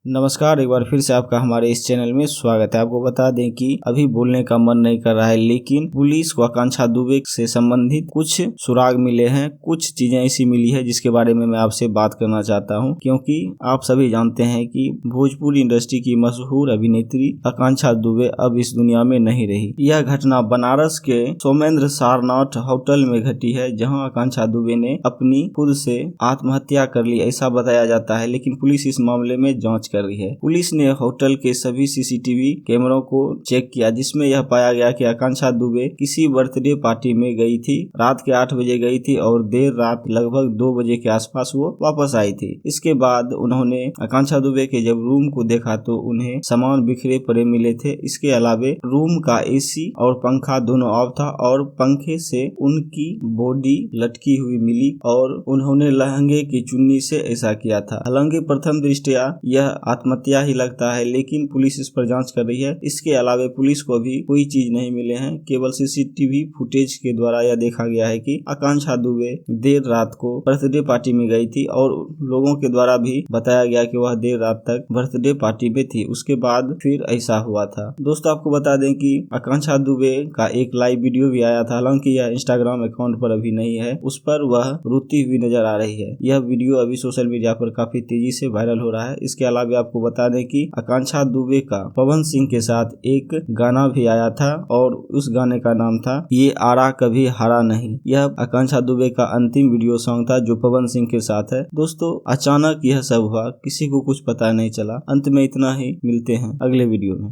नमस्कार, एक बार फिर से आपका हमारे इस चैनल में स्वागत है। आपको बता दें कि अभी बोलने का मन नहीं कर रहा है, लेकिन पुलिस को आकांक्षा दुबे से संबंधित कुछ सुराग मिले हैं, कुछ चीजें ऐसी मिली है जिसके बारे में मैं आपसे बात करना चाहता हूं, क्योंकि आप सभी जानते हैं कि भोजपुरी इंडस्ट्री की मशहूर अभिनेत्री आकांक्षा दुबे अब इस दुनिया में नहीं रही। यह घटना बनारस के सोमेंद्र सारनाथ होटल में घटी है, जहाँ आकांक्षा दुबे ने अपनी खुद से आत्महत्या कर ली, ऐसा बताया जाता है। लेकिन पुलिस इस मामले में जाँच कर रही है। पुलिस ने होटल के सभी सीसीटीवी कैमरों को चेक किया, जिसमें यह पाया गया कि आकांक्षा दुबे किसी बर्थडे पार्टी में गई थी। रात के 8 बजे गई थी और देर रात लगभग 2 बजे के आसपास वो वापस आई थी। इसके बाद उन्होंने आकांक्षा दुबे के जब रूम को देखा तो उन्हें सामान बिखरे पड़े मिले थे। इसके अलावे रूम का एसी और पंखा दोनों ऑफ था और पंखे से उनकी बॉडी लटकी हुई मिली और उन्होंने लहंगे की चुन्नी से ऐसा किया था। हालांकि प्रथम दृष्टया यह आत्महत्या ही लगता है, लेकिन पुलिस इस पर जांच कर रही है। इसके अलावे पुलिस को भी कोई चीज नहीं मिले हैं, केवल सीसीटीवी फुटेज के द्वारा यह देखा गया है कि आकांक्षा दुबे देर रात को बर्थडे पार्टी में गई थी और लोगों के द्वारा भी बताया गया कि वह देर रात तक बर्थडे पार्टी में थी। उसके बाद फिर ऐसा हुआ था। दोस्तों, आपको बता दें कि आकांक्षा दुबे का एक लाइव वीडियो भी आया था, हालांकि यह इंस्टाग्राम अकाउंट पर अभी नहीं है। उस पर वह रोती हुई नजर आ रही है। यह वीडियो अभी सोशल मीडिया पर काफी तेजी से वायरल हो रहा है। इसके अलावा आपको बता दें कि आकांक्षा दुबे का पवन सिंह के साथ एक गाना भी आया था और उस गाने का नाम था ये आरा कभी हारा नहीं। यह आकांक्षा दुबे का अंतिम वीडियो सॉन्ग था जो पवन सिंह के साथ है। दोस्तों, अचानक यह सब हुआ, किसी को कुछ पता नहीं चला। अंत में इतना ही, मिलते हैं अगले वीडियो में।